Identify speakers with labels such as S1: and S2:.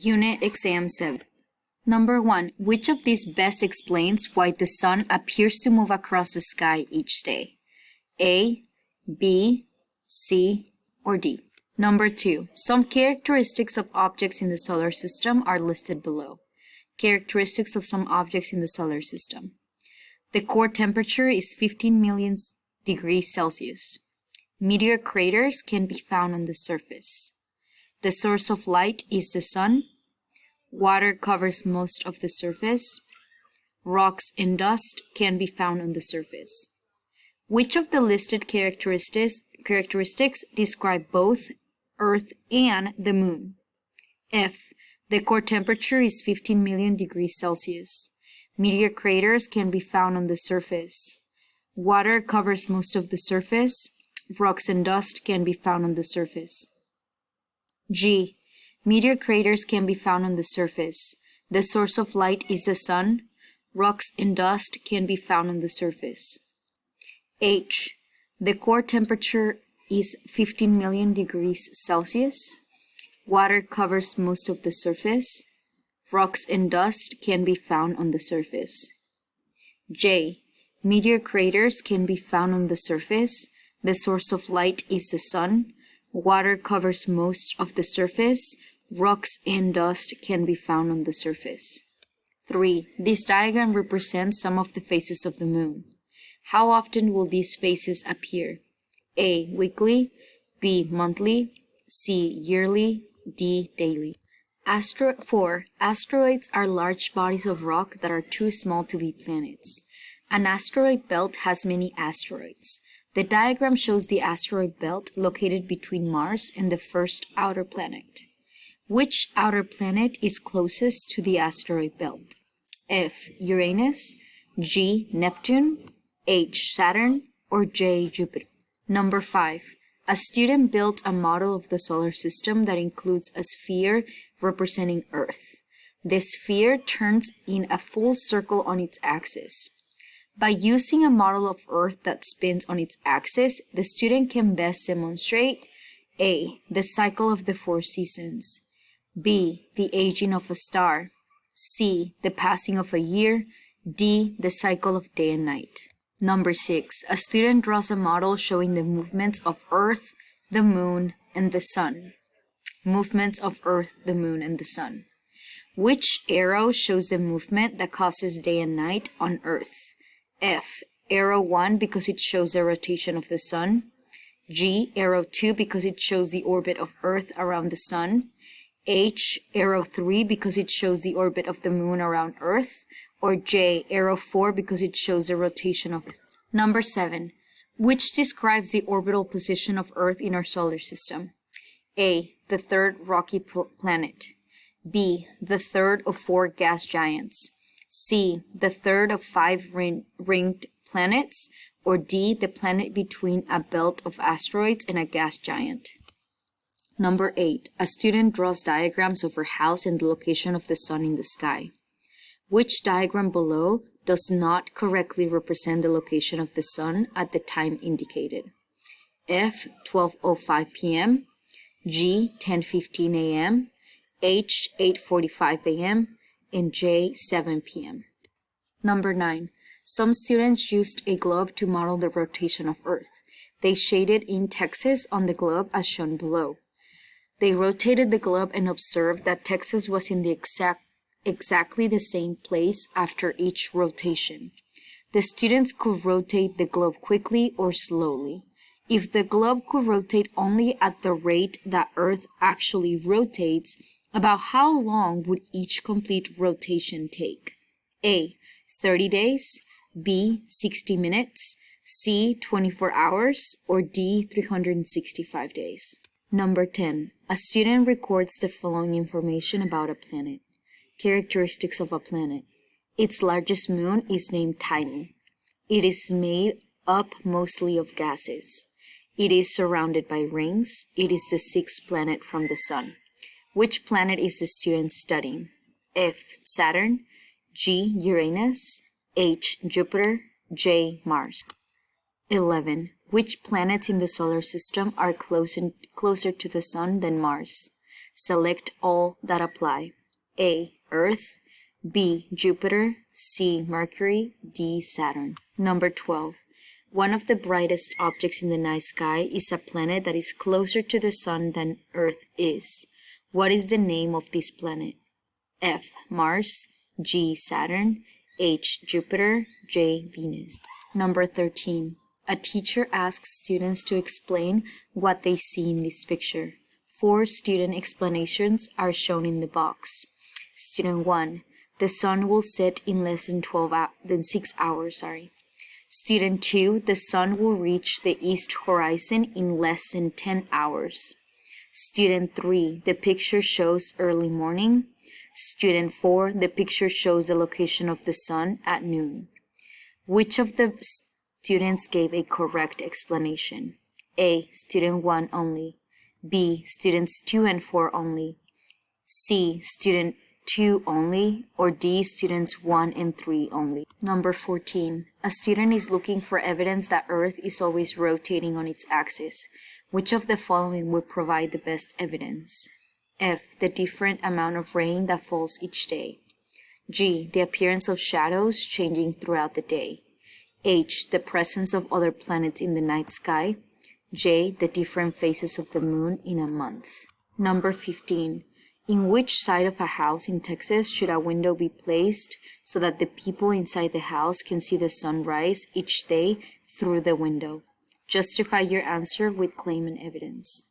S1: Unit Exam 7. Number 1. Which of these best explains why the sun appears to move across the sky each day? A, B, C, or D? Number 2. Some characteristics of objects in the solar system are listed below. Characteristics of some objects in the solar system. The core temperature is 15 million degrees Celsius. Meteor craters can be found on the surface. The source of light is the sun. Water covers most of the surface. Rocks and dust can be found on the surface. Which of the listed characteristics describe both Earth and the Moon? F. The core temperature is 15 million degrees Celsius. Meteor craters can be found on the surface. Water covers most of the surface. Rocks and dust can be found on the surface. G. Meteor craters can be found on the surface. The source of light is the sun. Rocks and dust can be found on the surface. H. The core temperature is 15 million degrees Celsius. Water covers most of the surface. Rocks and dust can be found on the surface. J. Meteor craters can be found on the surface. The source of light is the sun. Water covers most of the surface. Rocks and dust can be found on the surface. 3. This diagram represents some of the phases of the moon. How often will these phases appear? A. Weekly. B. Monthly. C. Yearly. D. Daily. 4. Asteroids are large bodies of rock that are too small to be planets. An asteroid belt has many asteroids. The diagram shows the asteroid belt located between Mars and the first outer planet. Which outer planet is closest to the asteroid belt? F. Uranus. G. Neptune. H. Saturn. Or J. Jupiter? Number 5. A student built a model of the solar system that includes a sphere representing Earth. The sphere turns in a full circle on its axis. By using a model of Earth that spins on its axis, the student can best demonstrate A. The cycle of the 4 seasons. B. The aging of a star. C. The passing of a year. D. The cycle of day and night. Number 6. A student draws a model showing the movements of Earth, the Moon, and the Sun. Movements of Earth, the Moon, and the Sun. Which arrow shows the movement that causes day and night on Earth? F. Arrow 1 because it shows the rotation of the Sun. G. Arrow 2 because it shows the orbit of Earth around the Sun. H. Arrow 3 because it shows the orbit of the Moon around Earth. Or J. Arrow 4 because it shows the rotation of Earth. Number 7. Which describes the orbital position of Earth in our solar system? A. The third rocky planet. B. The third of 4 gas giants. C. The third of 5 ringed planets. Or D. The planet between a belt of asteroids and a gas giant. Number 8. A student draws diagrams of her house and the location of the sun in the sky. Which diagram below does not correctly represent the location of the sun at the time indicated? F. 12:05 p.m. G. 10:15 a.m. H. 8:45 a.m. and J. 7 p.m. Number 9. Some students used a globe to model the rotation of Earth. They shaded in Texas on the globe as shown below. They rotated the globe and observed that Texas was in the exactly the same place after each rotation. The students could rotate the globe quickly or slowly. If the globe could rotate only at the rate that Earth actually rotates, about how long would each complete rotation take? A. 30 days. B. 60 minutes. C. 24 hours. Or D. 365 days. Number 10. A student records the following information about a planet. Characteristics of a planet. Its largest moon is named Titan. It is made up mostly of gases. It is surrounded by rings. It is the 6th planet from the sun. Which planet is the student studying? F. Saturn. G. Uranus. H. Jupiter. J. Mars. 11. Which planets in the solar system are closer to the sun than Mars? Select all that apply. A. Earth. B. Jupiter. C. Mercury. D. Saturn. Number 12. One of the brightest objects in the night sky is a planet that is closer to the sun than Earth is. What is the name of this planet? F. Mars. G. Saturn. H. Jupiter. J. Venus. Number 13. A teacher asks students to explain what they see in this picture. 4 student explanations are shown in the box. Student 1. The sun will set in less than 6 hours. Student 2. The sun will reach the east horizon in less than 10 hours. Student 3. The picture shows early morning. Student 4. The picture shows the location of the sun at noon. Which of the students gave a correct explanation? A. Student 1 only. B. Students 2 and 4 only. C. Student 2 only. Or D. Students 1 and 3 only. Number 14. A student is looking for evidence that Earth is always rotating on its axis. Which of the following would provide the best evidence? F. The different amount of rain that falls each day. G. The appearance of shadows changing throughout the day. H. The presence of other planets in the night sky. J. The different phases of the moon in a month. Number 15. In which side of a house in Texas should a window be placed so that the people inside the house can see the sun rise each day through the window? Justify your answer with claim and evidence.